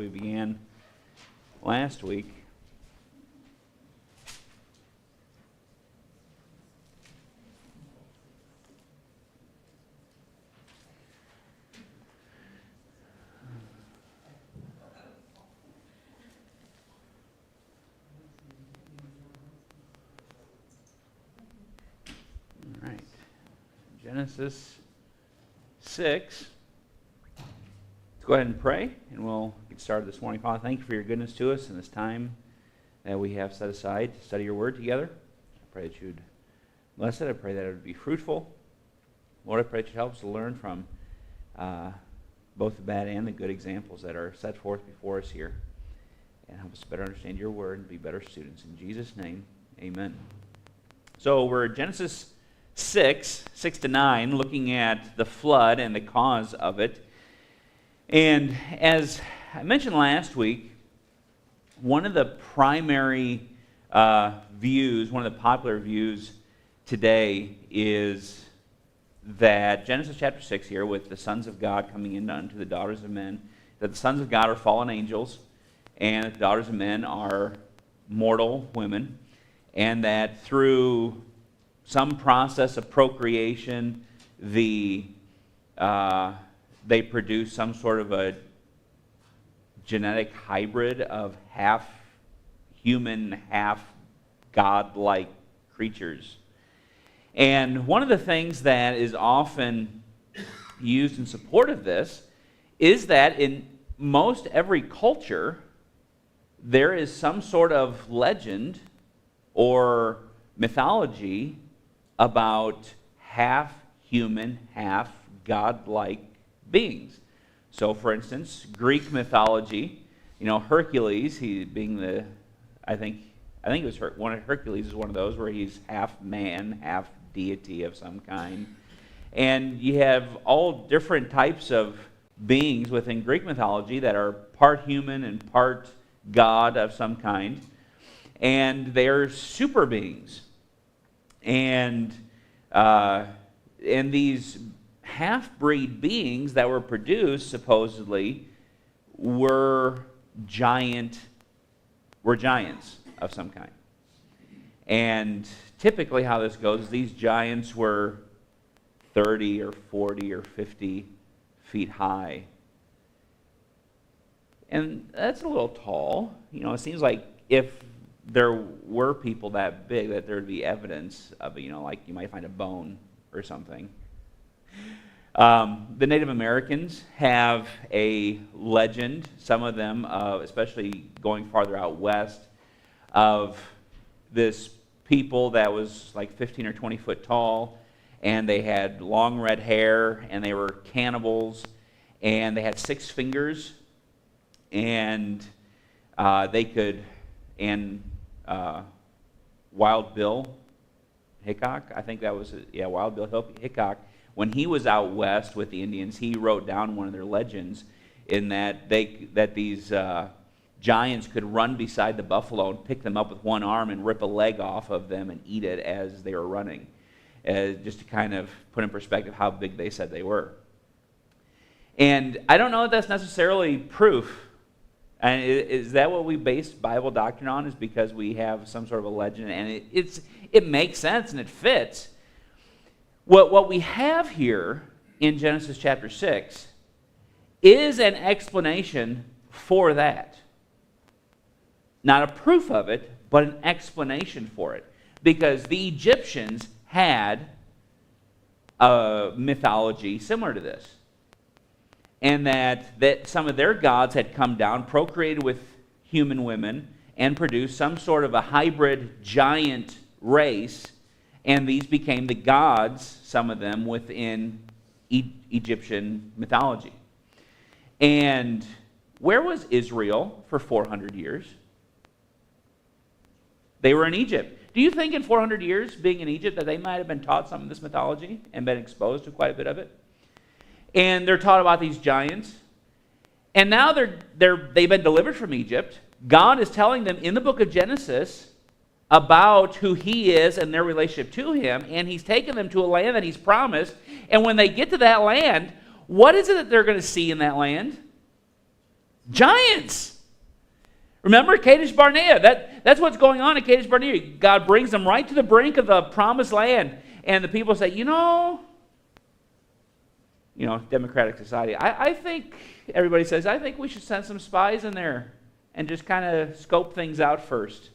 we began last week. All right. Genesis 6. Let's go ahead and pray, and we'll get started this morning. Father, thank you for your goodness to us in this time that we have set aside to study your word together. I pray that you'd bless it. I pray that it would be fruitful. Lord, I pray that you'd help us to learn from both the bad and the good examples that are set forth before us here, and help us better understand your word and be better students. In Jesus' name, amen. So we're in Genesis 6 to 9, looking at the flood and the cause of it. And as I mentioned last week, one of the primary views, one of the popular views today is that Genesis chapter 6 here, with the sons of God coming in unto the daughters of men, that the sons of God are fallen angels, and that the daughters of men are mortal women, and that through some process of procreation, they produce some sort of a genetic hybrid of half human, half God-like creatures. And one of the things that is often used in support of this is that in most every culture, there is some sort of legend or mythology about half human, half God-like beings. So, for instance, Greek mythology, Hercules, he being the, I think it was Hercules is one of those where he's half man, half deity of some kind. And you have all different types of beings within Greek mythology that are part human and part god of some kind. And they're super beings. And these half-breed beings that were produced, supposedly, were giants of some kind. And typically how this goes is these giants were 30 or 40 or 50 feet high. And that's a little tall. It seems like if there were people that big, that there would be evidence of it, like you might find a bone or something. The Native Americans have a legend, some of them, especially going farther out west, of this people that was like 15 or 20 foot tall, and they had long red hair, and they were cannibals, and they had 6 fingers, and Wild Bill Hickok, I think that was it. Yeah, Wild Bill Hickok, when he was out west with the Indians, he wrote down one of their legends in that these giants could run beside the buffalo and pick them up with one arm and rip a leg off of them and eat it as they were running, just to kind of put in perspective how big they said they were. And I don't know if that's necessarily proof. And is that what we base Bible doctrine on, is because we have some sort of a legend, and it makes sense and it fits. What we have here in Genesis chapter 6 is an explanation for that. Not a proof of it, but an explanation for it. Because the Egyptians had a mythology similar to this. And that some of their gods had come down, procreated with human women, and produced some sort of a hybrid giant race, and these became the gods, some of them, within Egyptian mythology. And where was Israel for 400 years? They were in Egypt. Do you think in 400 years, being in Egypt, that they might have been taught some of this mythology and been exposed to quite a bit of it? And they're taught about these giants. And now they've been delivered from Egypt. God is telling them in the book of Genesis about who he is and their relationship to him, and he's taken them to a land that he's promised. And when they get to that land, what is it that they're going to see in that land? Giants. Remember Kadesh Barnea? That's what's going on at Kadesh Barnea. God brings them right to the brink of the promised land. And the people say, democratic society. I think, everybody says, I think we should send some spies in there and just kind of scope things out first.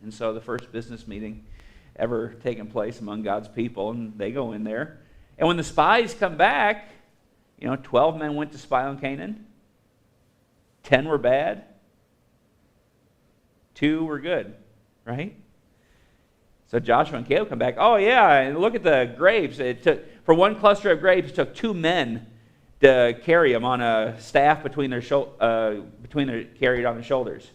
And so the first business meeting ever taken place among God's people, and they go in there. And when the spies come back, 12 men went to spy on Canaan. 10 were bad. 2 were good, right? So Joshua and Caleb come back. Oh yeah, and look at the grapes. For one cluster of grapes, it took 2 men to carry them on a staff between their carried on their shoulders.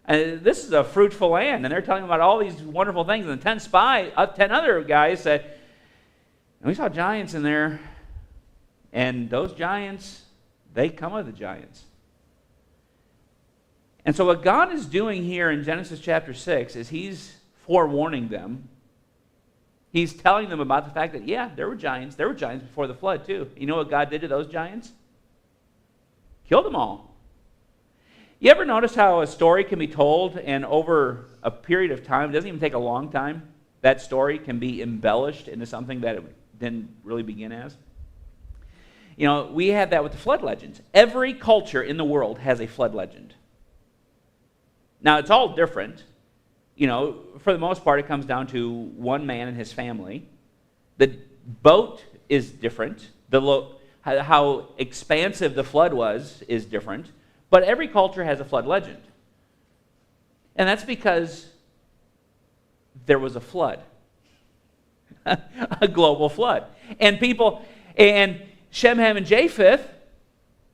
And this is a fruitful land, and they're telling about all these wonderful things. And the 10 other guys said, we saw giants in there, and those giants, they come of the giants. And so what God is doing here in Genesis chapter 6 is he's forewarning them. He's telling them about the fact that, yeah, there were giants. There were giants before the flood, too. You know what God did to those giants? Killed them all. You ever notice how a story can be told, and over a period of time, it doesn't even take a long time, that story can be embellished into something that it didn't really begin as? We have that with the flood legends. Every culture in the world has a flood legend. Now, it's all different. For the most part, it comes down to one man and his family. The boat is different. How expansive the flood was is different. But every culture has a flood legend. And that's because there was a flood. A global flood. And Shem, Ham, and Japheth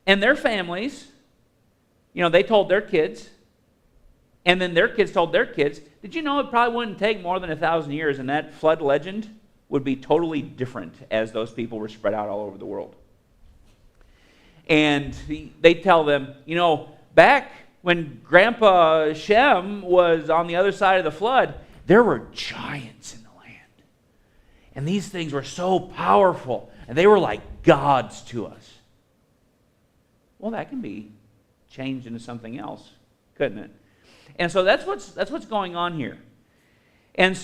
and their families, they told their kids, and then their kids told their kids, did you know it probably wouldn't take more than 1,000 years and that flood legend would be totally different as those people were spread out all over the world? And they tell them, back when Grandpa Shem was on the other side of the flood, there were giants in the land. And these things were so powerful, and they were like gods to us. Well, that can be changed into something else, couldn't it? And so that's what's going on here. And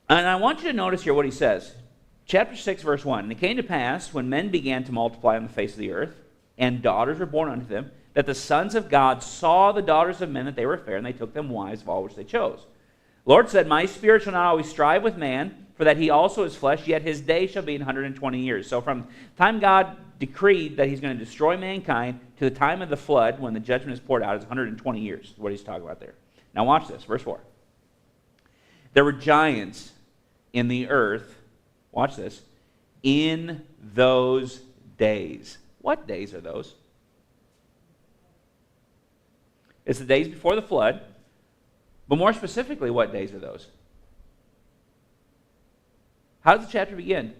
I want you to notice here what he says. Chapter 6, verse 1. And it came to pass, when men began to multiply on the face of the earth, and daughters were born unto them, that the sons of God saw the daughters of men that they were fair, and they took them wives of all which they chose. The Lord said, My spirit shall not always strive with man, for that he also is flesh, yet his day shall be 120 years. So from the time God decreed that he's going to destroy mankind to the time of the flood, when the judgment is poured out, is 120 years, what he's talking about there. Now watch this, verse 4. There were giants in the earth, watch this, in those days. What days are those? It's the days before the flood, but more specifically, what days are those? How does the chapter begin? It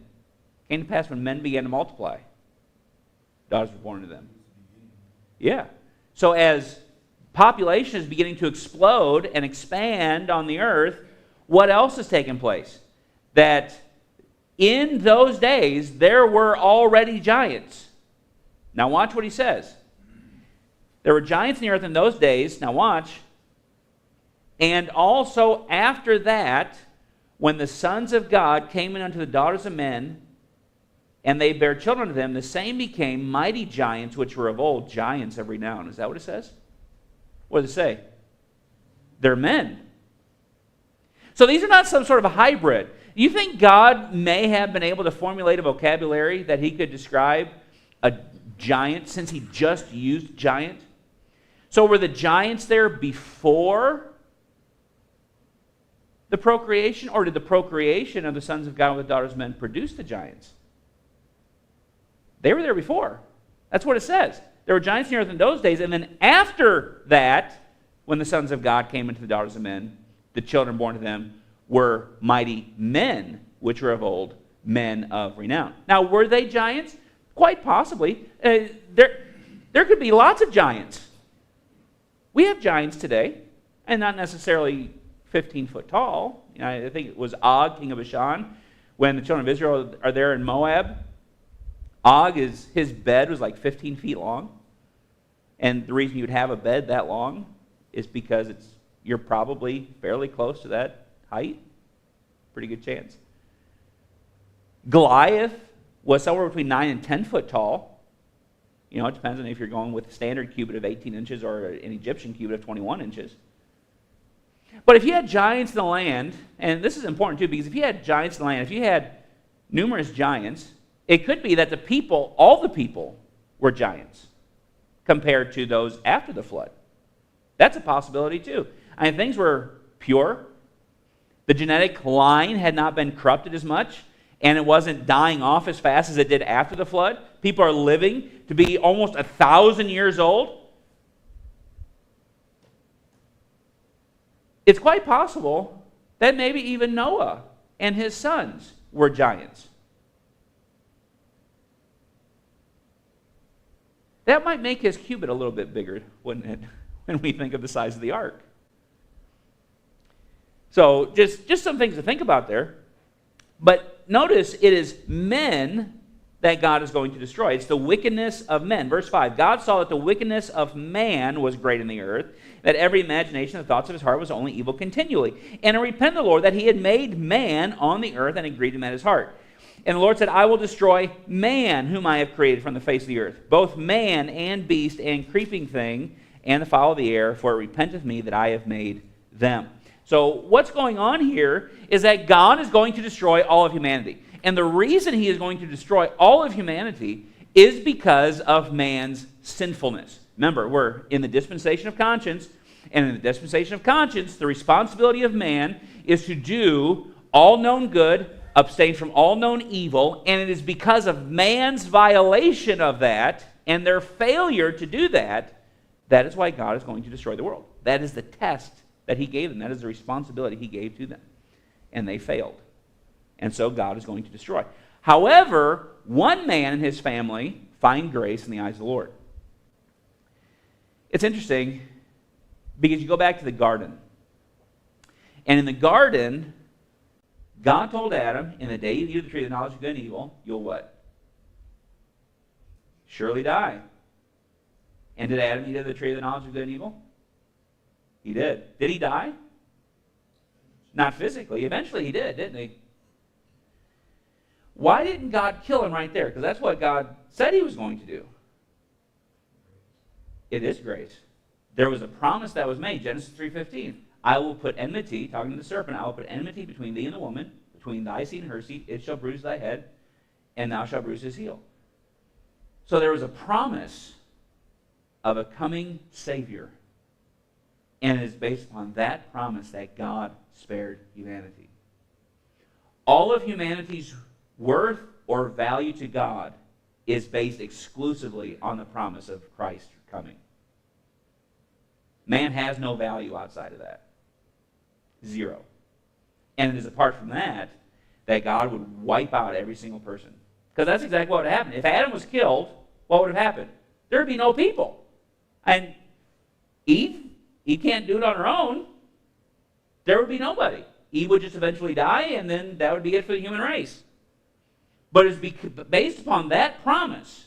came to pass when men began to multiply. Daughters were born to them. Yeah. So as population is beginning to explode and expand on the earth, what else is taking place? That in those days, there were already giants. Now watch what he says. There were giants in the earth in those days. Now watch. And also after that, when the sons of God came in unto the daughters of men, and they bare children to them, the same became mighty giants, which were of old, giants of renown. Is that what it says? What does it say? They're men. So these are not some sort of a hybrid. You think God may have been able to formulate a vocabulary that he could describe a giant, since he just used giant? So were the giants there before the procreation, or did the procreation of the sons of God with the daughters of men produce the giants? They were there before. That's what it says. There were giants in the earth in those days, and then after that, when the sons of God came into the daughters of men, the children born to them were mighty men, which were of old, men of renown. Now, were they giants? Quite possibly. There could be lots of giants. We have giants today, and not necessarily 15 foot tall. I think it was Og, king of Bashan, when the children of Israel are there in Moab. Og, his bed was like 15 feet long. And the reason you'd have a bed that long is because you're probably fairly close to that height. Pretty good chance. Goliath was somewhere between 9 and 10 foot tall. You know, it depends on if you're going with a standard cubit of 18 inches or an Egyptian cubit of 21 inches. But if you had giants in the land, and this is important too, because if you had giants in the land, if you had numerous giants, it could be that all the people were giants compared to those after the flood. That's a possibility too. I mean, things were pure. The genetic line had not been corrupted as much, and it wasn't dying off as fast as it did after the flood. People are living to be almost 1,000 years old. It's quite possible that maybe even Noah and his sons were giants. That might make his cubit a little bit bigger, wouldn't it, when we think of the size of the ark? So just some things to think about there. But notice it is men that God is going to destroy. It's the wickedness of men. Verse 5, God saw that the wickedness of man was great in the earth, that every imagination of the thoughts of his heart was only evil continually. And it repented the Lord that he had made man on the earth, and it grieved him at his heart. And the Lord said, I will destroy man whom I have created from the face of the earth, both man and beast and creeping thing and the fowl of the air, for it repenteth me that I have made them. So what's going on here is that God is going to destroy all of humanity. And the reason he is going to destroy all of humanity is because of man's sinfulness. Remember, we're in the dispensation of conscience, and in the dispensation of conscience, the responsibility of man is to do all known good, abstain from all known evil, and it is because of man's violation of that and their failure to do that, that is why God is going to destroy the world. That is the test that he gave them. That is the responsibility he gave to them. And they failed. And so God is going to destroy. However, one man and his family find grace in the eyes of the Lord. It's interesting because you go back to the garden. And in the garden, God told Adam, in the day you eat of the tree of the knowledge of good and evil, you'll what? Surely die. And did Adam eat of the tree of the knowledge of good and evil? He did. Did he die? Not physically. Eventually he did, didn't he? Why didn't God kill him right there? Because that's what God said he was going to do. It is grace. There was a promise that was made, Genesis 3:15. I will put enmity, talking to the serpent, I will put enmity between thee and the woman, between thy seed and her seed. It shall bruise thy head, and thou shalt bruise his heel. So there was a promise of a coming Savior. And it is based upon that promise that God spared humanity. All of humanity's worth or value to God is based exclusively on the promise of Christ coming. Man has no value outside of that. Zero. And it is apart from that God would wipe out every single person. Because that's exactly what would happen. If Adam was killed, what would have happened? There would be no people. And Eve can't do it on her own. There would be nobody. Eve would just eventually die, and then that would be it for the human race. But it's based upon that promise.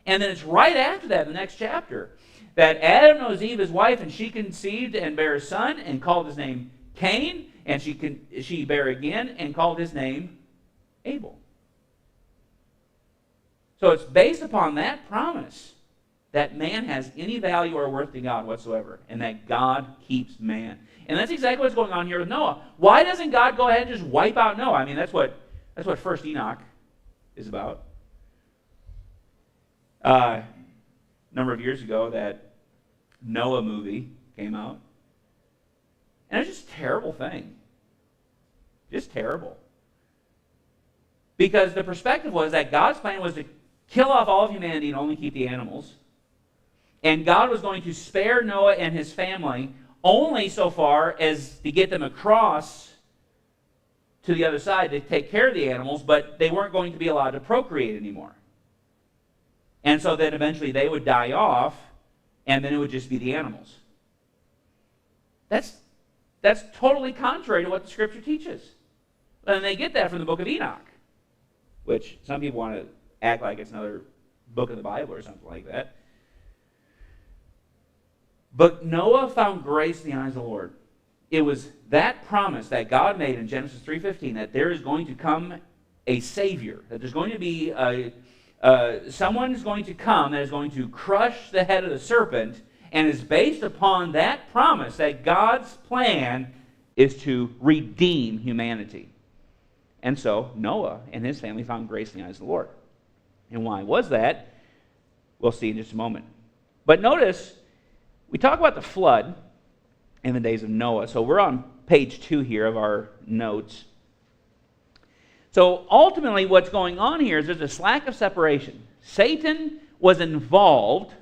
And then it's right after that, in the next chapter, that Adam knows Eve, his wife, and she conceived and bare a son and called his name Cain, and she bare again and called his name Abel. So it's based upon that promise that man has any value or worth to God whatsoever, and that God keeps man. And that's exactly what's going on here with Noah. Why doesn't God go ahead and just wipe out Noah? I mean, that's what First Enoch is about. A number of years ago, that Noah movie came out. And it's just a terrible thing. Just terrible. Because the perspective was that God's plan was to kill off all of humanity and only keep the animals. And God was going to spare Noah and his family only so far as to get them across to the other side to take care of the animals, but they weren't going to be allowed to procreate anymore. And so then eventually they would die off, and then it would just be the animals. That's totally contrary to what the Scripture teaches. And they get that from the book of Enoch, which some people want to act like it's another book of the Bible or something like that. But Noah found grace in the eyes of the Lord. It was that promise that God made in Genesis 3:15 that there is going to come a Savior, that there's going to be someone is going to come that is going to crush the head of the serpent, and is based upon that promise that God's plan is to redeem humanity. And so Noah and his family found grace in the eyes of the Lord. And why was that? We'll see in just a moment. But notice, we talk about the flood in the days of Noah. So we're on page 2 here of our notes. So ultimately what's going on here is there's this lack of separation. Satan was involved.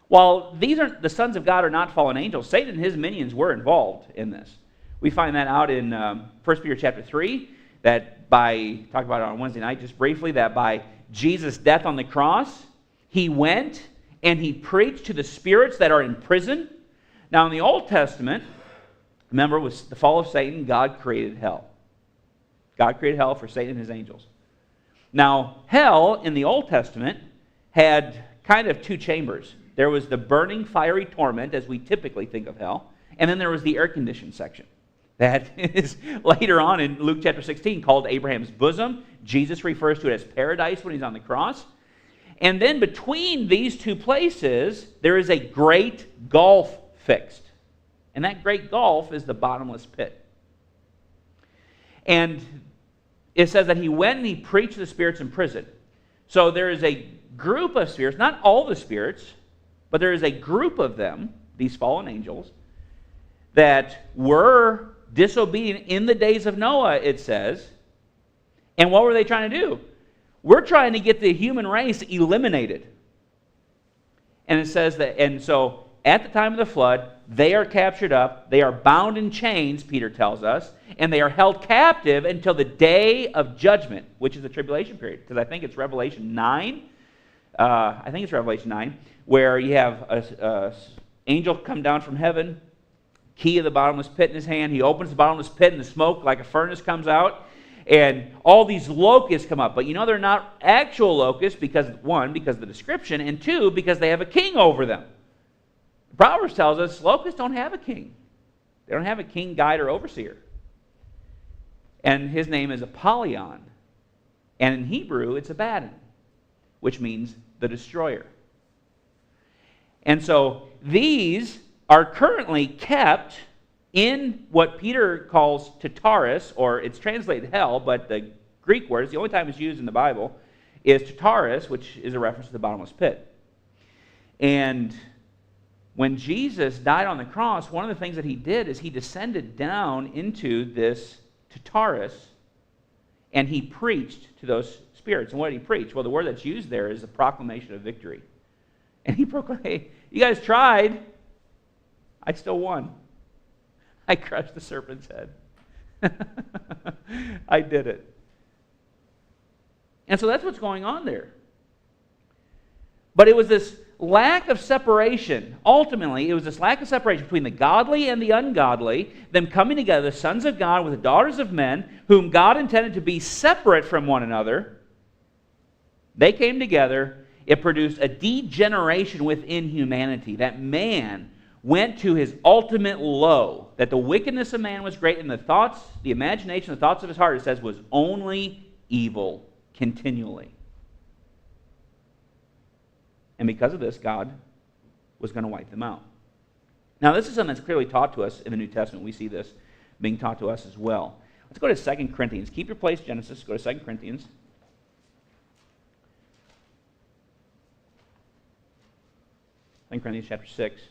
While the sons of God are not fallen angels, Satan and his minions were involved in this. We find that out in 1 Peter chapter 3, that talked about it on Wednesday night just briefly, that by Jesus' death on the cross, he went and he preached to the spirits that are in prison. Now in the Old Testament, remember, with the fall of Satan, God created hell. God created hell for Satan and his angels. Now, hell in the Old Testament had kind of 2 chambers. There was the burning fiery torment, as we typically think of hell, and then there was the air-conditioned section. That is later on in Luke chapter 16 called Abraham's bosom. Jesus refers to it as paradise when he's on the cross. And then between these 2 places, there is a great gulf fixed. And that great gulf is the bottomless pit. And it says that he went and he preached to the spirits in prison. So there is a group of spirits, not all the spirits, but there is a group of them, these fallen angels, that were disobedient in the days of Noah, it says. And what were they trying to do? We're trying to get the human race eliminated. And it says that, and so at the time of the flood, they are captured up, they are bound in chains, Peter tells us, and they are held captive until the day of judgment, which is the tribulation period. Because I think it's Revelation 9. Where you have an angel come down from heaven, key of the bottomless pit in his hand. He opens the bottomless pit and the smoke like a furnace comes out. And all these locusts come up. But you know they're not actual locusts because, 1, because of the description, and 2, because they have a king over them. Proverbs tells us locusts don't have a king. They don't have a king, guide, or overseer. And his name is Apollyon. And in Hebrew, it's Abaddon, which means the destroyer. And so these are currently kept in what Peter calls Tartarus, or it's translated hell, but the Greek word, the only time it's used in the Bible, is Tartarus, which is a reference to the bottomless pit. And when Jesus died on the cross, one of the things that he did is he descended down into this Tartarus, and he preached to those spirits. And what did he preach? Well, the word that's used there is a proclamation of victory. And he proclaimed, hey, you guys tried. I still won. I crushed the serpent's head. I did it. And so that's what's going on there. But it was this lack of separation. Ultimately, it was this lack of separation between the godly and the ungodly, them coming together, the sons of God with the daughters of men, whom God intended to be separate from one another. They came together. It produced a degeneration within humanity. That man went to his ultimate low, that the wickedness of man was great, and the thoughts, the imagination, the thoughts of his heart, it says, was only evil continually. And because of this, God was going to wipe them out. Now, this is something that's clearly taught to us in the New Testament. We see this being taught to us as well. Let's go to 2 Corinthians. Keep your place, Genesis. Go to 2 Corinthians. 2 Corinthians chapter 6.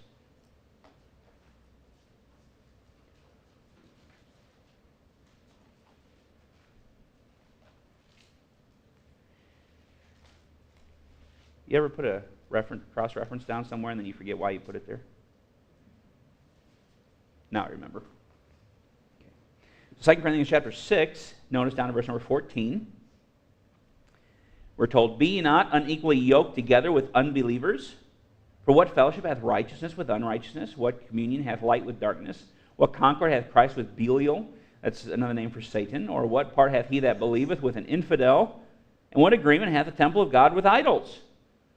You ever put a cross-reference down somewhere and then you forget why you put it there? Now I remember. Okay. So 2 Corinthians chapter 6, notice down to verse number 14. We're told, "Be ye not unequally yoked together with unbelievers. For what fellowship hath righteousness with unrighteousness? What communion hath light with darkness? What concord hath Christ with Belial?" That's another name for Satan. "Or what part hath he that believeth with an infidel? And what agreement hath the temple of God with idols?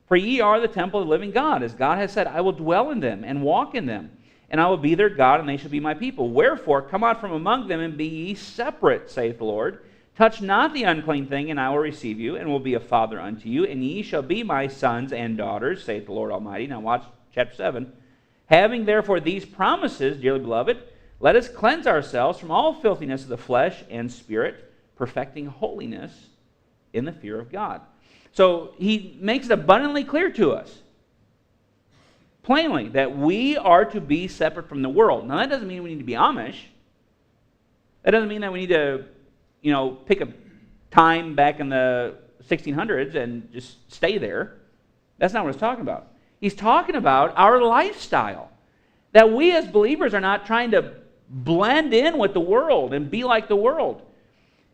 For ye are the temple of the living God. As God has said, I will dwell in them and walk in them, and I will be their God, and they shall be my people. Wherefore, come out from among them, and be ye separate, saith the Lord. Touch not the unclean thing, and I will receive you, and will be a father unto you, and ye shall be my sons and daughters, saith the Lord Almighty. Now watch chapter 7. Having therefore these promises, dearly beloved, let us cleanse ourselves from all filthiness of the flesh and spirit, perfecting holiness in the fear of God. So he makes it abundantly clear to us, plainly, that we are to be separate from the world. Now that doesn't mean we need to be Amish. That doesn't mean that we need to, pick a time back in the 1600s and just stay there. That's not what he's talking about. He's talking about our lifestyle. That we as believers are not trying to blend in with the world and be like the world.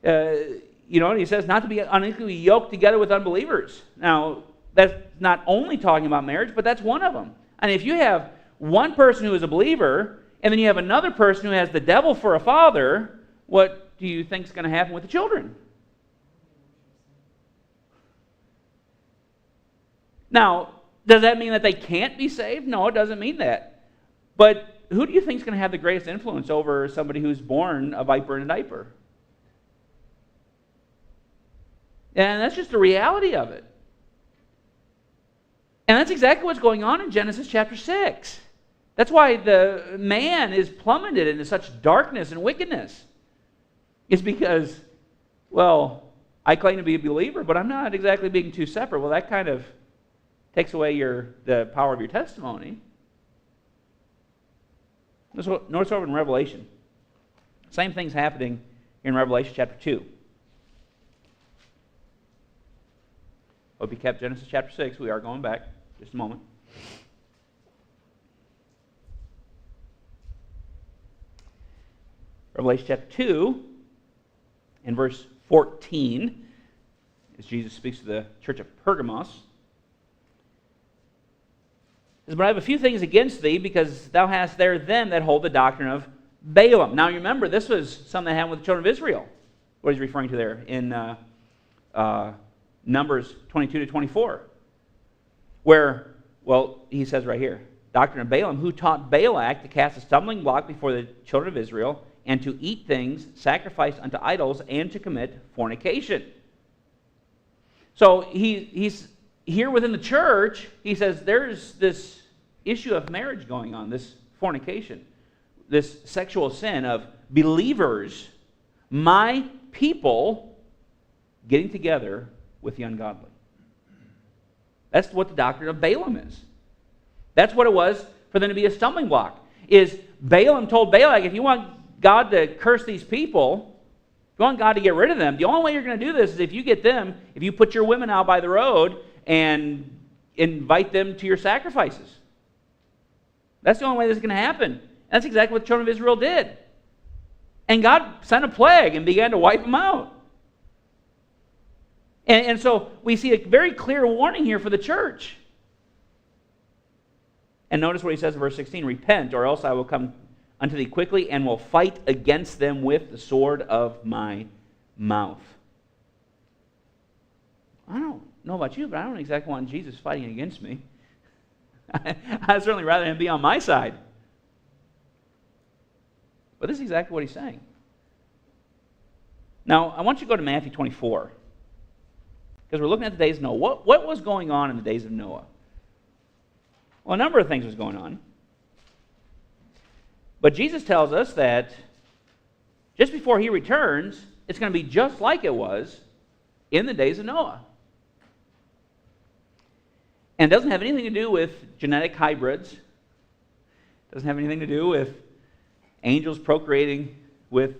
And he says not to be unequally yoked together with unbelievers. Now, that's not only talking about marriage, but that's one of them. And if you have one person who is a believer, and then you have another person who has the devil for a father, what do you think is going to happen with the children? Now, does that mean that they can't be saved? No, it doesn't mean that. But who do you think is going to have the greatest influence over somebody who's born a viper in a diaper? And that's just the reality of it. And that's exactly what's going on in Genesis chapter 6. That's why the man is plummeted into such darkness and wickedness. It's because, I claim to be a believer, but I'm not exactly being too separate. Well, that kind of takes away the power of your testimony. Notice over in Revelation. Same thing's happening in Revelation chapter 2. Hope you kept Genesis chapter 6. We are going back. Just a moment. Revelation chapter 2 and verse 14, as Jesus speaks to the church of Pergamos. Says, but I have a few things against thee, because thou hast there them that hold the doctrine of Balaam. Now remember, this was something that happened with the children of Israel. What he's referring to there in Numbers 22 to 24. Where, he says right here, doctrine of Balaam, who taught Balak to cast a stumbling block before the children of Israel, and to eat things sacrificed unto idols, and to commit fornication. So he's here within the church, he says there's this issue of marriage going on, this fornication, this sexual sin of believers, my people, getting together with the ungodly. That's what the doctrine of Balaam is. That's what it was for them to be a stumbling block. Is Balaam told Balak, if you want God to curse these people, if you want God to get rid of them, the only way you're going to do this is if you put your women out by the road and invite them to your sacrifices. That's the only way this is going to happen. That's exactly what the children of Israel did. And God sent a plague and began to wipe them out. And so we see a very clear warning here for the church. And notice what he says in verse 16, repent, or else I will come unto thee quickly, and will fight against them with the sword of my mouth. I don't know about you, but I don't exactly want Jesus fighting against me. I'd certainly rather him be on my side. But this is exactly what he's saying. Now, I want you to go to Matthew 24. Because we're looking at the days of Noah. What was going on in the days of Noah? Well, a number of things was going on. But Jesus tells us that just before he returns, it's going to be just like it was in the days of Noah. And it doesn't have anything to do with genetic hybrids. It doesn't have anything to do with angels procreating with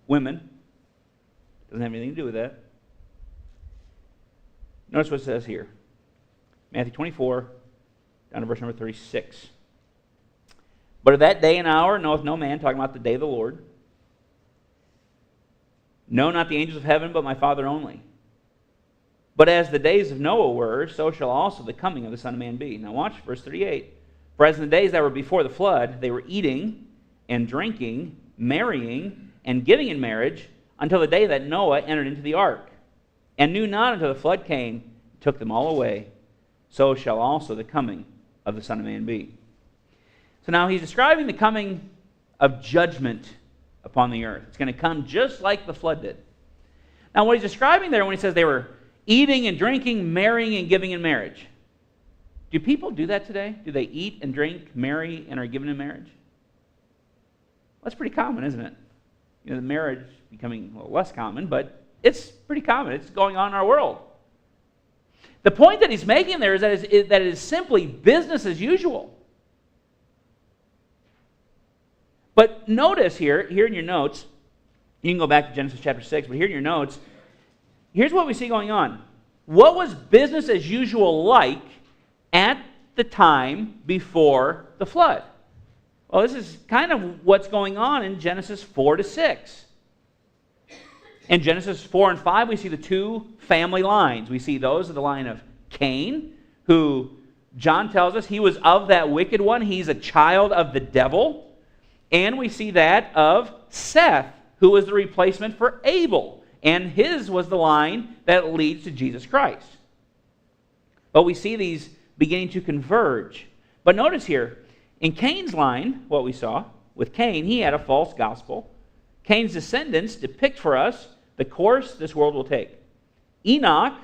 women. It doesn't have anything to do with that. Notice what it says here. Matthew 24, down to verse number 36. But of that day and hour knoweth no man, talking about the day of the Lord. No, not the angels of heaven, but my Father only. But as the days of Noah were, so shall also the coming of the Son of Man be. Now watch verse 38. For as in the days that were before the flood, they were eating and drinking, marrying, and giving in marriage, until the day that Noah entered into the ark, and knew not until the flood came took them all away, so shall also the coming of the Son of Man be. So now he's describing the coming of judgment upon the earth. It's going to come just like the flood did. Now what he's describing there when he says they were eating and drinking, marrying and giving in marriage. Do people do that today? Do they eat and drink, marry, and are given in marriage? Well, that's pretty common, isn't it? The marriage becoming less common, but it's pretty common. It's going on in our world. The point that he's making there is that it is simply business as usual. But notice here in your notes, you can go back to Genesis chapter 6, but here in your notes, here's what we see going on. What was business as usual like at the time before the flood? Well, this is kind of what's going on in Genesis 4 to 6. In Genesis 4 and 5, we see the two family lines. We see those of the line of Cain, who John tells us he was of that wicked one. He's a child of the devil. And we see that of Seth, who was the replacement for Abel. And his was the line that leads to Jesus Christ. But we see these beginning to converge. But notice here, in Cain's line, what we saw, with Cain, he had a false gospel. Cain's descendants depict for us the course this world will take. Enoch,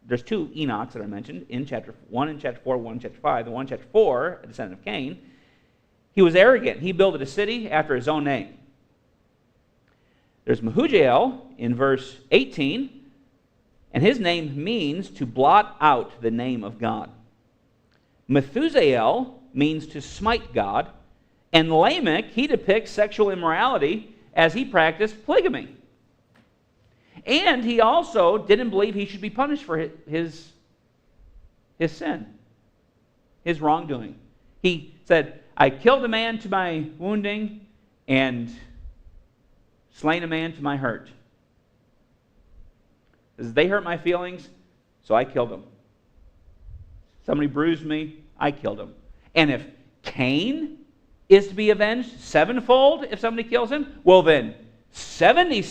there's two Enochs that are mentioned, in chapter 1 in chapter 4, 1 in chapter 5. The one in chapter 4, a descendant of Cain, he was arrogant. He built a city after his own name. There's Mehujael in verse 18, and his name means to blot out the name of God. Methusael means to smite God, and Lamech, he depicts sexual immorality as he practiced polygamy. And he also didn't believe he should be punished for his sin, his wrongdoing. He said, I killed a man to my wounding and slain a man to my hurt. They hurt my feelings, so I killed them. Somebody bruised me, I killed him. And if Cain is to be avenged sevenfold if somebody kills him, well then 70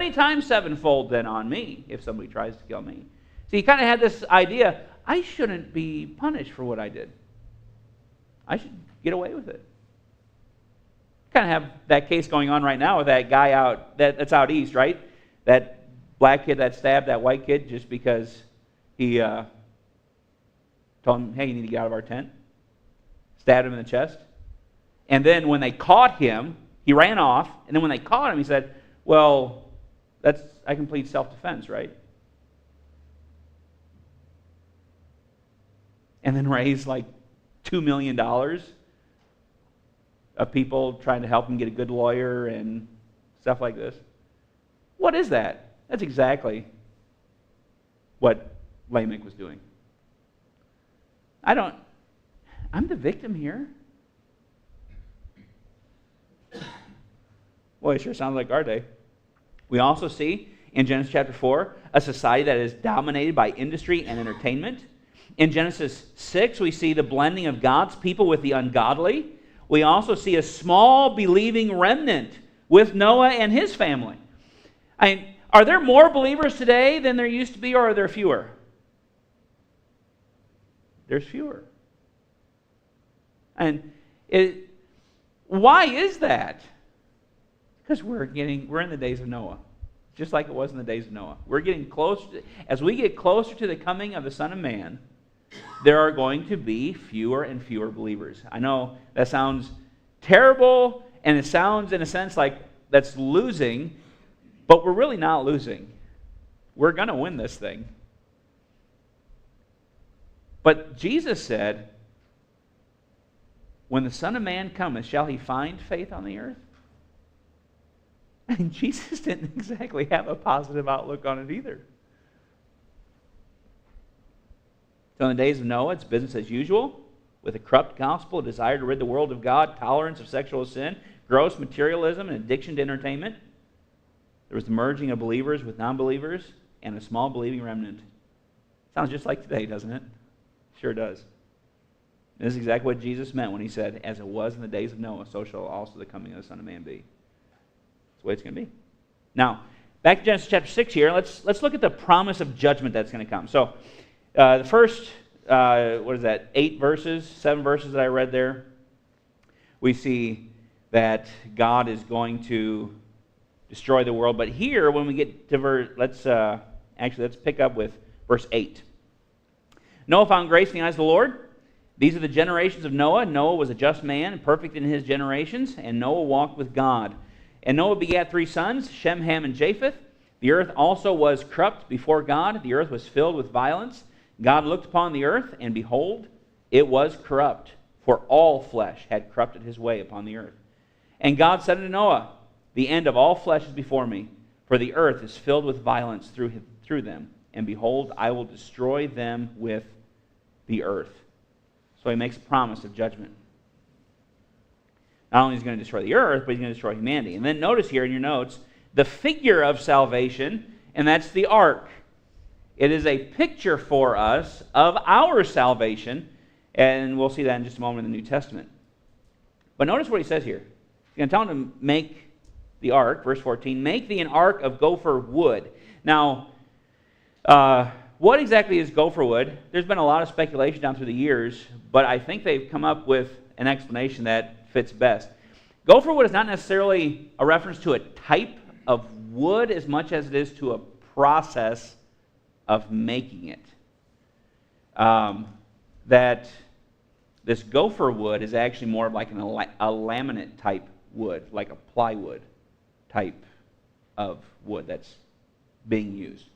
times sevenfold then on me if somebody tries to kill me. So he kind of had this idea, I shouldn't be punished for what I did. I should get away with it. Kind of have that case going on right now with that guy that's out east, right? That black kid that stabbed that white kid just because he told him, hey, you need to get out of our tent. Stabbed him in the chest. And then when they caught him, he ran off. And then when they caught him, he said, well, I can plead self-defense, right? And then raised like $2 million of people trying to help him get a good lawyer and stuff like this. What is that? That's exactly what Lamech was doing. I'm the victim here. Boy, it sure sounds like our day. We also see in Genesis chapter 4 a society that is dominated by industry and entertainment. In Genesis 6, we see the blending of God's people with the ungodly. We also see a small believing remnant with Noah and his family. Are there more believers today than there used to be, or are there fewer? There's fewer. And why is that? Because we're in the days of Noah, just like it was in the days of Noah. We're getting closer. As we get closer to the coming of the Son of Man, there are going to be fewer and fewer believers. I know that sounds terrible, and it sounds, in a sense, like that's losing, but we're really not losing. We're going to win this thing. But Jesus said, when the Son of Man cometh, shall he find faith on the earth? And Jesus didn't exactly have a positive outlook on it either. So in the days of Noah, it's business as usual, with a corrupt gospel, a desire to rid the world of God, tolerance of sexual sin, gross materialism, and addiction to entertainment. There was the merging of believers with non-believers, and a small believing remnant. Sounds just like today, doesn't it? Sure does. And this is exactly what Jesus meant when he said, as it was in the days of Noah, so shall also the coming of the Son of Man be. That's the way it's going to be. Now, back to Genesis chapter 6 here. Let's look at the promise of judgment that's going to come. So the first, 7 verses that I read there, we see that God is going to destroy the world. But here, when we get to let's pick up with verse 8. Noah found grace in the eyes of the Lord. These are the generations of Noah. Noah was a just man, perfect in his generations, and Noah walked with God. And Noah begat 3 sons, Shem, Ham, and Japheth. The earth also was corrupt before God. The earth was filled with violence. God looked upon the earth, and behold, it was corrupt, for all flesh had corrupted his way upon the earth. And God said unto Noah, the end of all flesh is before me, for the earth is filled with violence through them. And behold, I will destroy them with the earth. So he makes a promise of judgment. Not only is he going to destroy the earth, but he's going to destroy humanity. And then notice here in your notes, the figure of salvation, and that's the ark. It is a picture for us of our salvation, and we'll see that in just a moment in the New Testament. But notice what he says here. He's going to tell him to make the ark, verse 14, make thee an ark of gopher wood. Now, what exactly is gopher wood? There's been a lot of speculation down through the years, but I think they've come up with an explanation that fits best. Gopher wood is not necessarily a reference to a type of wood as much as it is to a process of making it. That this gopher wood is actually more of like a laminate type wood, like a plywood type of wood that's being used.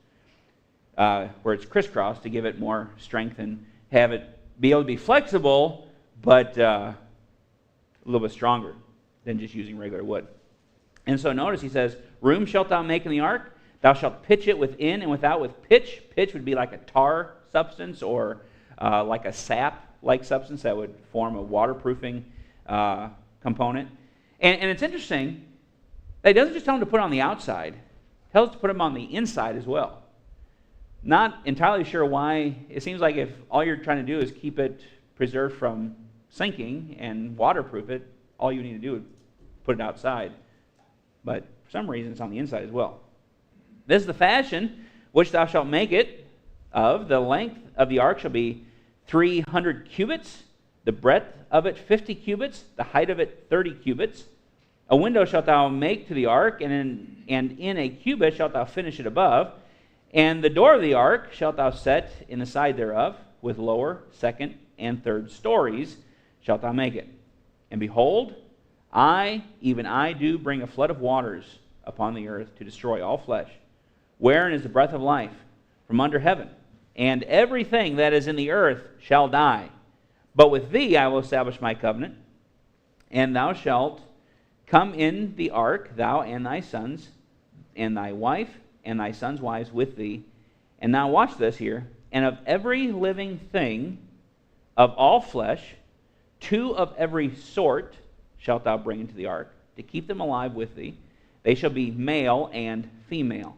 Where it's crisscrossed to give it more strength and have it be able to be flexible, but a little bit stronger than just using regular wood. And so notice he says, room shalt thou make in the ark, thou shalt pitch it within and without with pitch. Pitch would be like a tar substance or like a sap-like substance that would form a waterproofing component. And it's interesting that he doesn't just tell him to put it on the outside, he tells us to put them on the inside as well. Not entirely sure why. It seems like if all you're trying to do is keep it preserved from sinking and waterproof it, all you need to do is put it outside. But for some reason, it's on the inside as well. This is the fashion which thou shalt make it of. The length of the ark shall be 300 cubits, the breadth of it 50 cubits, the height of it 30 cubits. A window shalt thou make to the ark, and in a cubit shalt thou finish it above. And the door of the ark shalt thou set in the side thereof, with lower, second, and third stories shalt thou make it. And behold, I, even I, do bring a flood of waters upon the earth to destroy all flesh, wherein is the breath of life from under heaven. And everything that is in the earth shall die. But with thee I will establish my covenant, and thou shalt come in the ark, thou and thy sons, and thy wife, and thy sons' wives with thee. And now watch this here. And of every living thing of all flesh, 2 of every sort shalt thou bring into the ark, to keep them alive with thee. They shall be male and female.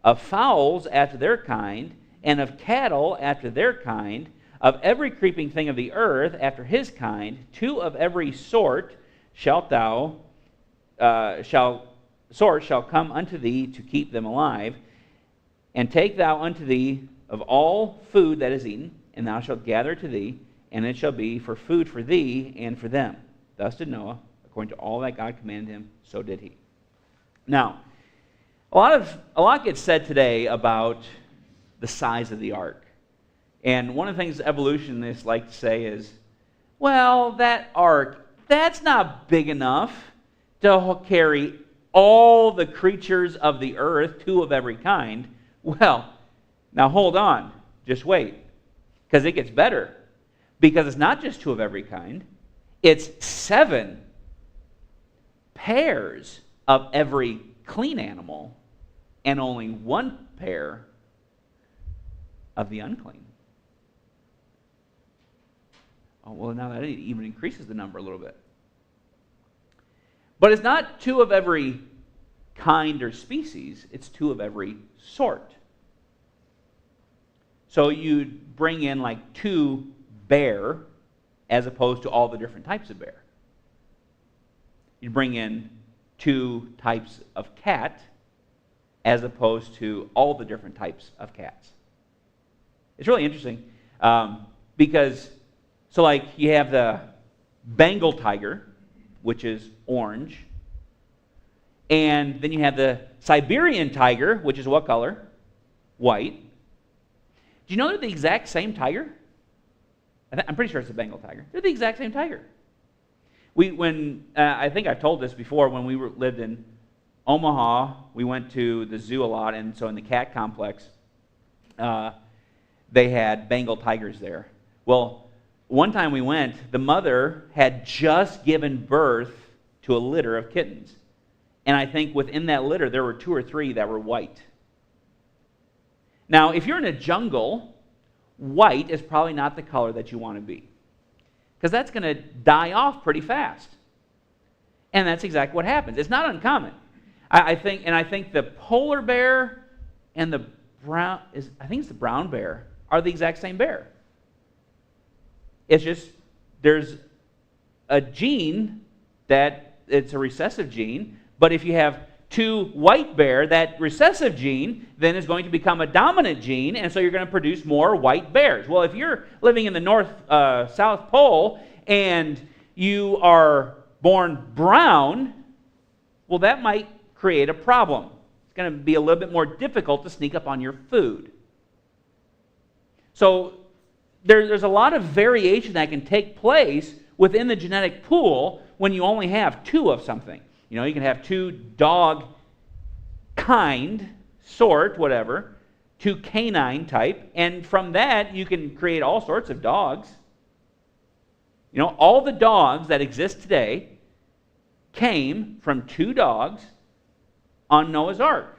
Of fowls after their kind, and of cattle after their kind, of every creeping thing of the earth after his kind, 2 of every sort shall come unto thee to keep them alive. And take thou unto thee of all food that is eaten, and thou shalt gather to thee, and it shall be for food for thee and for them. Thus did Noah, according to all that God commanded him, so did he. Now, a lot gets said today about the size of the ark. And one of the things evolutionists like to say is, well, that ark, that's not big enough to carry all the creatures of the earth, 2 of every kind. Well, now hold on. Just wait. Because it gets better. Because it's not just 2 of every kind. It's 7 pairs of every clean animal and only 1 pair of the unclean. Oh, well, now that even increases the number a little bit. But it's not 2 of every kind or species, it's 2 of every sort. So you'd bring in like 2 bear as opposed to all the different types of bear. You'd bring in 2 types of cat as opposed to all the different types of cats. It's really interesting because, so like you have the Bengal tiger, which is orange, and then you have the Siberian tiger, which is what color? White. Do you know they're the exact same tiger? I'm pretty sure it's a Bengal tiger. They're the exact same tiger. I think I've told this before, when we lived in Omaha, we went to the zoo a lot, and so in the cat complex, they had Bengal tigers there. Well, one time we went, the mother had just given birth to a litter of kittens. And I think within that litter, there were 2 or 3 that were white. Now, if you're in a jungle, white is probably not the color that you want to be, because that's going to die off pretty fast. And that's exactly what happens. It's not uncommon. I think the polar bear and the brown bear are the exact same bear. It's just there's a gene that it's a recessive gene, but if you have 2 white bear, that recessive gene then is going to become a dominant gene, and so you're going to produce more white bears. Well, if you're living in the South Pole and you are born brown, well, that might create a problem. It's going to be a little bit more difficult to sneak up on your food. So there's a lot of variation that can take place within the genetic pool when you only have 2 of something. You know, you can have 2 dog kind, sort, whatever, 2 canine type, and from that you can create all sorts of dogs. You know, all the dogs that exist today came from 2 dogs on Noah's Ark.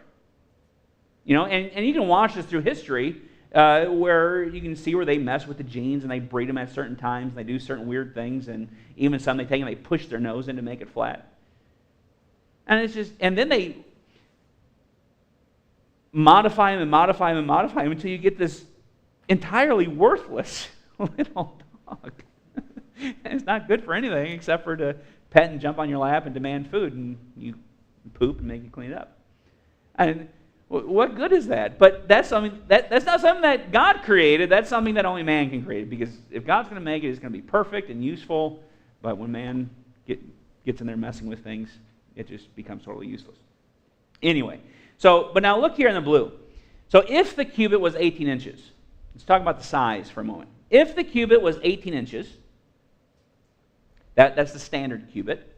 You know, and you can watch this through history, where you can see where they mess with the genes and they breed them at certain times and they do certain weird things, and even some they take and they push their nose in to make it flat. And it's just, and then they modify them and modify them and modify them until you get this entirely worthless little dog. And it's not good for anything except for to pet and jump on your lap and demand food, and you poop and make you clean it up. And what good is that? But that's something that's not something that God created. That's something that only man can create. Because if God's going to make it, it's going to be perfect and useful. But when man gets in there messing with things, it just becomes totally useless. Anyway, but now look here in the blue. So if the cubit was 18 inches, let's talk about the size for a moment. If the cubit was 18 inches, that's the standard cubit.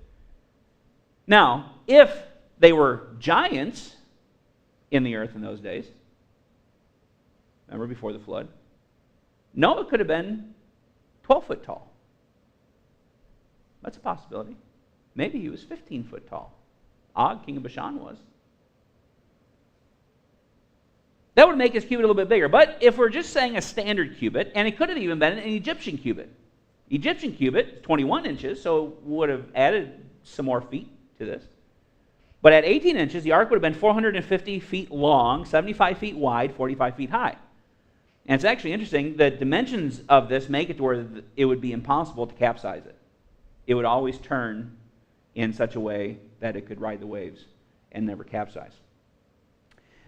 Now, if they were giants in the earth in those days, remember before the flood, Noah could have been 12 foot tall. That's a possibility. Maybe he was 15 foot tall. Og, king of Bashan, was. That would make his cubit a little bit bigger. But if we're just saying a standard cubit, and it could have even been an Egyptian cubit. Egyptian cubit is 21 inches, so would have added some more feet to this. But at 18 inches, the ark would have been 450 feet long, 75 feet wide, 45 feet high. And it's actually interesting, the dimensions of this make it to where it would be impossible to capsize it. It would always turn in such a way that it could ride the waves and never capsize.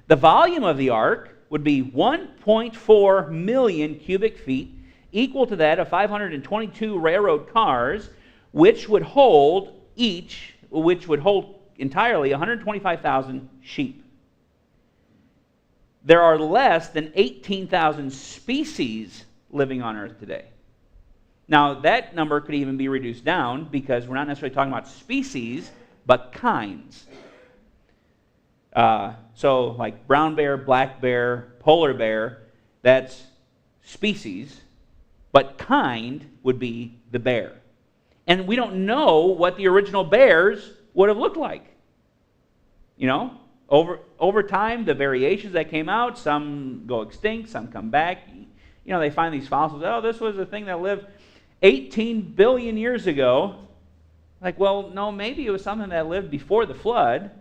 The volume of the ark would be 1.4 million cubic feet, equal to that of 522 railroad cars, which would hold entirely 125,000 sheep. There are less than 18,000 species living on earth today. Now, that number could even be reduced down because we're not necessarily talking about species, but kinds. So, like brown bear, black bear, polar bear, that's species, but kind would be the bear. And we don't know what the original bears would have looked like. You know, over time, the variations that came out, some go extinct, some come back. You know, they find these fossils. Oh, this was a thing that lived 18 billion years ago. Like, well, no, maybe it was something that lived before the flood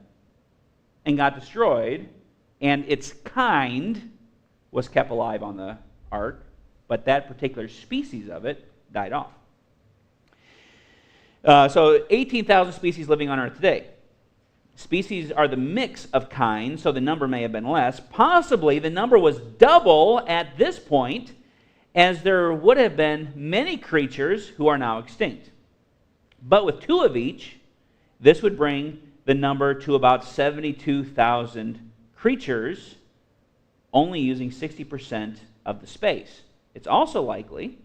and got destroyed, and its kind was kept alive on the ark, but that particular species of it died off. So 18,000 species living on earth today. species are the mix of kinds, so the number may have been less. Possibly the number was double at this point, as there would have been many creatures who are now extinct. But with 2 of each, this would bring the number to about 72,000 creatures, only using 60% of the space. It's also likely,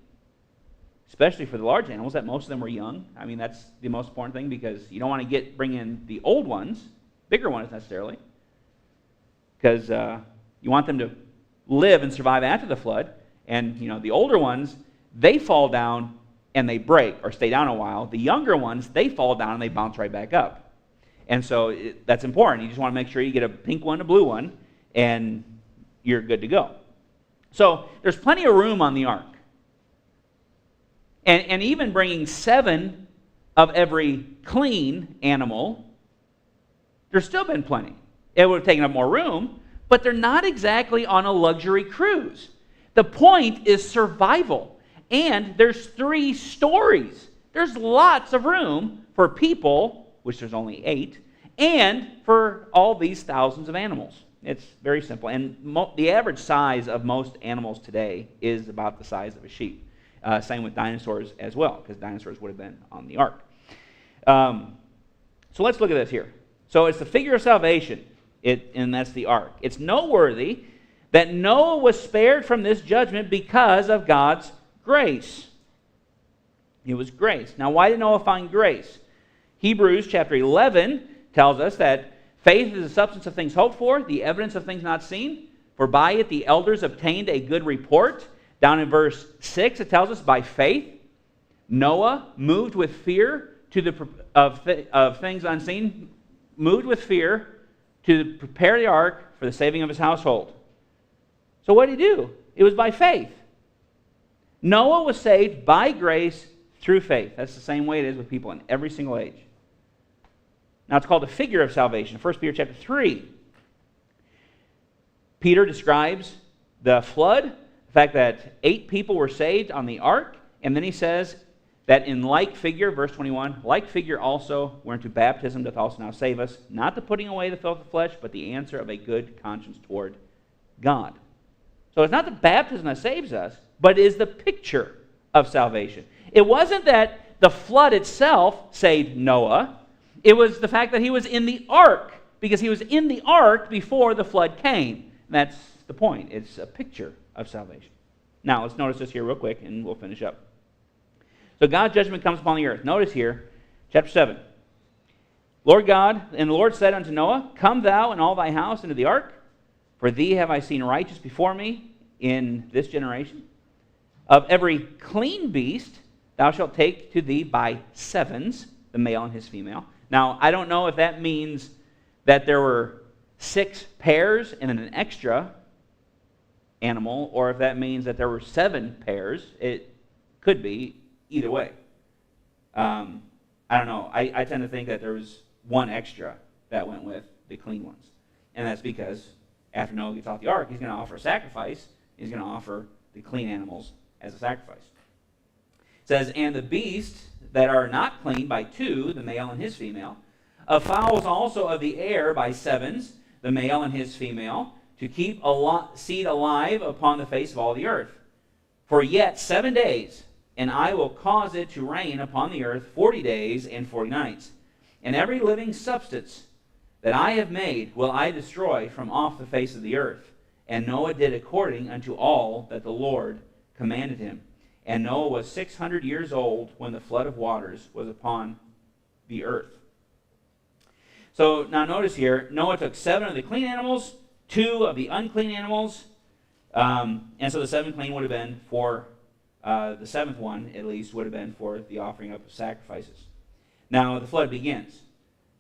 especially for the large animals, that most of them were young. I mean, that's the most important thing, because you don't want to bring in the old ones, bigger ones necessarily, because you want them to live and survive after the flood. And the older ones, they fall down and they break or stay down a while. The younger ones, they fall down and they bounce right back up. And so that's important. You just want to make sure you get a pink one, a blue one, and you're good to go. So there's plenty of room on the ark. And even bringing 7 of every clean animal, there's still been plenty. It would have taken up more room, but they're not exactly on a luxury cruise. The point is survival. And there's 3 stories. There's lots of room for people, which there's only 8, and for all these thousands of animals. It's very simple. And the average size of most animals today is about the size of a sheep. Same with dinosaurs as well, because dinosaurs would have been on the ark. So let's look at this here. So it's the figure of salvation, and that's the ark. It's noteworthy that Noah was spared from this judgment because of God's grace. It was grace. Now, why did Noah find grace? Hebrews chapter 11 tells us that faith is the substance of things hoped for, the evidence of things not seen. For by it the elders obtained a good report. Down in verse 6, it tells us, by faith, Noah, moved with fear of things unseen, moved with fear to prepare the ark for the saving of his household. So what did he do? It was by faith. Noah was saved by grace through faith. That's the same way it is with people in every single age. Now it's called the figure of salvation. 1 Peter chapter 3. Peter describes the flood, the fact that 8 people were saved on the ark, and then he says that in like figure, verse 21, like figure also whereunto baptism doth also now save us, not the putting away the filth of the flesh, but the answer of a good conscience toward God. So it's not the baptism that saves us, but it is the picture of salvation. It wasn't that the flood itself saved Noah. It was the fact that he was in the ark, because he was in the ark before the flood came. And that's the point. It's a picture of salvation. Now, let's notice this here real quick, and we'll finish up. So God's judgment comes upon the earth. Notice here, chapter 7. Lord God, and the Lord said unto Noah, come thou and all thy house into the ark, for thee have I seen righteous before me in this generation. Of every clean beast thou shalt take to thee by 7s, the male and his female. Now, I don't know if that means that there were 6 pairs and then an extra animal, or if that means that there were 7 pairs. It could be either way. I don't know. I tend to think that there was 1 extra that went with the clean ones. And that's because after Noah gets off the ark, he's going to offer a sacrifice. He's going to offer the clean animals as a sacrifice. It says, and the beasts that are not clean by 2, the male and his female, of fowls also of the air by 7s, the male and his female, to keep seed alive upon the face of all the earth. For yet 7 days, and I will cause it to rain upon the earth 40 days and 40 nights. And every living substance that I have made will I destroy from off the face of the earth. And Noah did according unto all that the Lord commanded him. And Noah was 600 years old when the flood of waters was upon the earth. So now notice here, Noah took 7 of the clean animals, 2 of the unclean animals, and so the 7 clean would have been for, the 7th one at least, would have been for the offering up of sacrifices. Now the flood begins.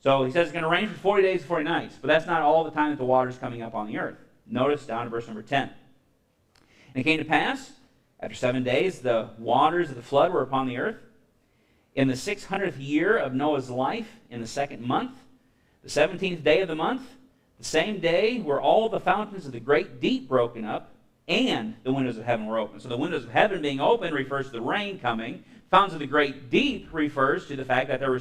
So he says it's going to rain for 40 days and 40 nights, but that's not all the time that the water is coming up on the earth. Notice down to verse number 10. And it came to pass, after 7 days, the waters of the flood were upon the earth. In the 600th year of Noah's life, in the 2nd month, the 17th day of the month, the same day were all the fountains of the great deep broken up, and the windows of heaven were open. So the windows of heaven being open refers to the rain coming. Fountains of the great deep refers to the fact that there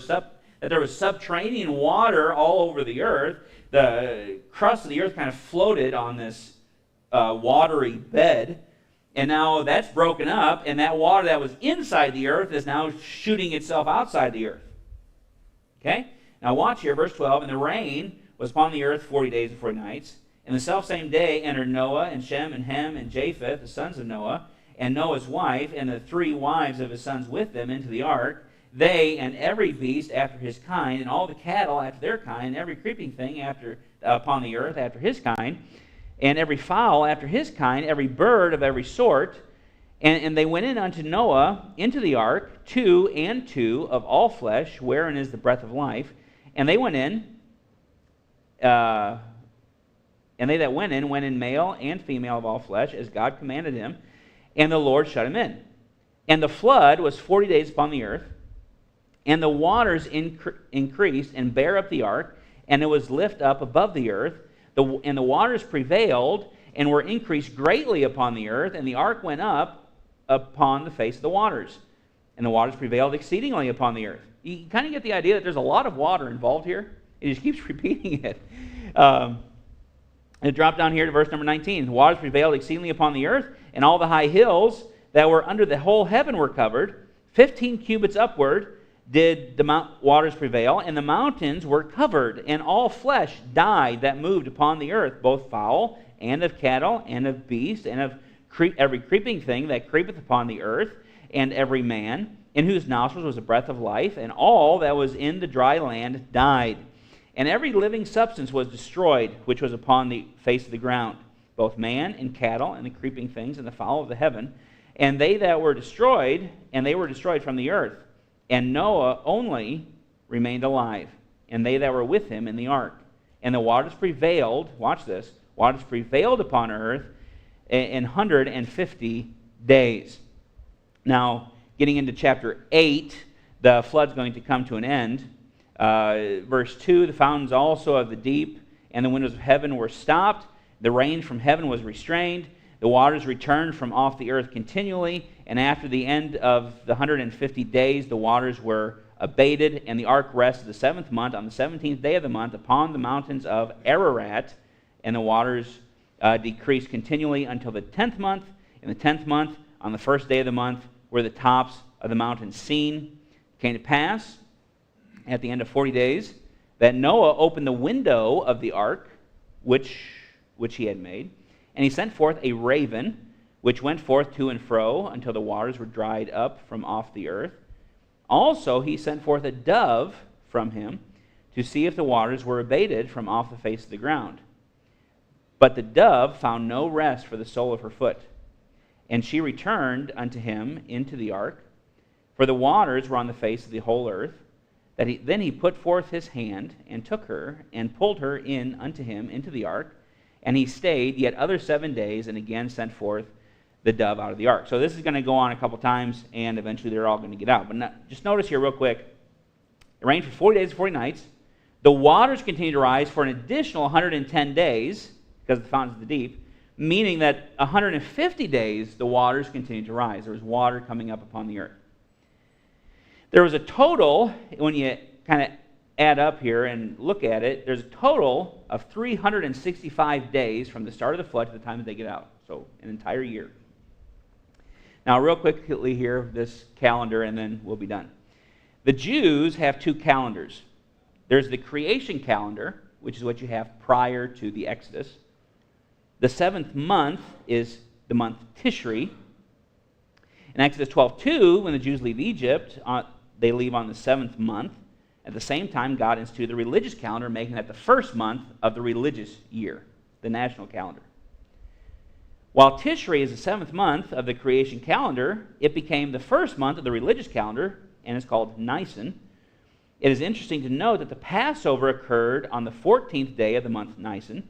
that there was subterranean water all over the earth. The crust of the earth kind of floated on this watery bed, and now that's broken up, and that water that was inside the earth is now shooting itself outside the earth. Okay? Now watch here, verse 12. And the rain was upon the earth 40 days and 40 nights. And the selfsame day entered Noah and Shem and Ham and Japheth, the sons of Noah, and Noah's wife, and the 3 wives of his sons with them into the ark. They and every beast after his kind, and all the cattle after their kind, and every creeping thing upon the earth after his kind, and every fowl after his kind, every bird of every sort. And they went in unto Noah into the ark, 2 and 2 of all flesh, wherein is the breath of life. And they went in, and they that went in male and female of all flesh, as God commanded him. And the Lord shut him in. And the flood was 40 days upon the earth, and the waters increased and bare up the ark, and it was lift up above the earth. And the waters prevailed and were increased greatly upon the earth, and the ark went up upon the face of the waters. And the waters prevailed exceedingly upon the earth. You kind of get the idea that there's a lot of water involved here. It just keeps repeating it. And it dropped down here to verse number 19. The waters prevailed exceedingly upon the earth, and all the high hills that were under the whole heaven were covered. 15 cubits upward did the waters prevail, and the mountains were covered, and all flesh died that moved upon the earth, both fowl, and of cattle, and of beast, and of every creeping thing that creepeth upon the earth, and every man, in whose nostrils was a breath of life, and all that was in the dry land died. And every living substance was destroyed, which was upon the face of the ground, both man and cattle, and the creeping things, and the fowl of the heaven. And they that were destroyed, and they were destroyed from the earth. And Noah only remained alive, and they that were with him in the ark. And the waters prevailed, watch this, waters prevailed upon earth in 150 days. Now, getting into chapter 8, the flood's going to come to an end. Verse 2, the fountains also of the deep and the windows of heaven were stopped. The rain from heaven was restrained. The waters returned from off the earth continually. And after the end of the 150 days, the waters were abated, and the ark rested the 7th month on the 17th day of the month upon the mountains of Ararat, and the waters decreased continually until the 10th month. In the 10th month, on the 1st day of the month, were the tops of the mountains seen. It came to pass, at the end of 40 days, that Noah opened the window of the ark, which he had made, and he sent forth a raven, which went forth to and fro until the waters were dried up from off the earth. Also he sent forth a dove from him to see if the waters were abated from off the face of the ground. But the dove found no rest for the sole of her foot. And she returned unto him into the ark, for the waters were on the face of the whole earth. Then he put forth his hand, and took her, and pulled her in unto him into the ark. And he stayed yet other 7 days, and again sent forth the dove out of the ark. So this is going to go on a couple times, and eventually they're all going to get out. But just notice here real quick, it rained for 40 days and 40 nights. The waters continued to rise for an additional 110 days, because of the fountains of the deep, meaning that 150 days the waters continued to rise. There was water coming up upon the earth. There was a total, when you kind of add up here and look at it, there's a total of 365 days from the start of the flood to the time that they get out. So an entire year. Now, real quickly here, this calendar, and then we'll be done. The Jews have 2 calendars. There's the creation calendar, which is what you have prior to the Exodus. The 7th month is the month Tishri. In Exodus 12:2, when the Jews leave Egypt, they leave on the 7th month. At the same time, God instituted the religious calendar, making that the 1st month of the religious year, the national calendar. While Tishri is the 7th month of the creation calendar, it became the 1st month of the religious calendar, and it's called Nisan. It is interesting to note that the Passover occurred on the 14th day of the month Nisan.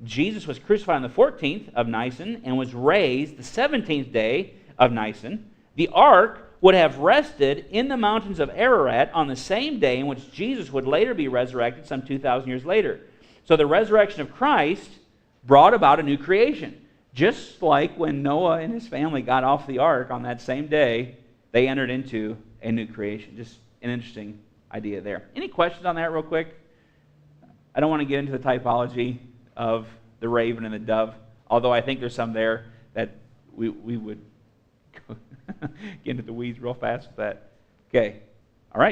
Jesus was crucified on the 14th of Nisan and was raised the 17th day of Nisan. The ark would have rested in the mountains of Ararat on the same day in which Jesus would later be resurrected some 2,000 years later. So the resurrection of Christ brought about a new creation. Just like when Noah and his family got off the ark on that same day, they entered into a new creation. Just an interesting idea there. Any questions on that real quick? I don't want to get into the typology of the raven and the dove, although I think there's some there that we would get into the weeds real fast with that. Okay.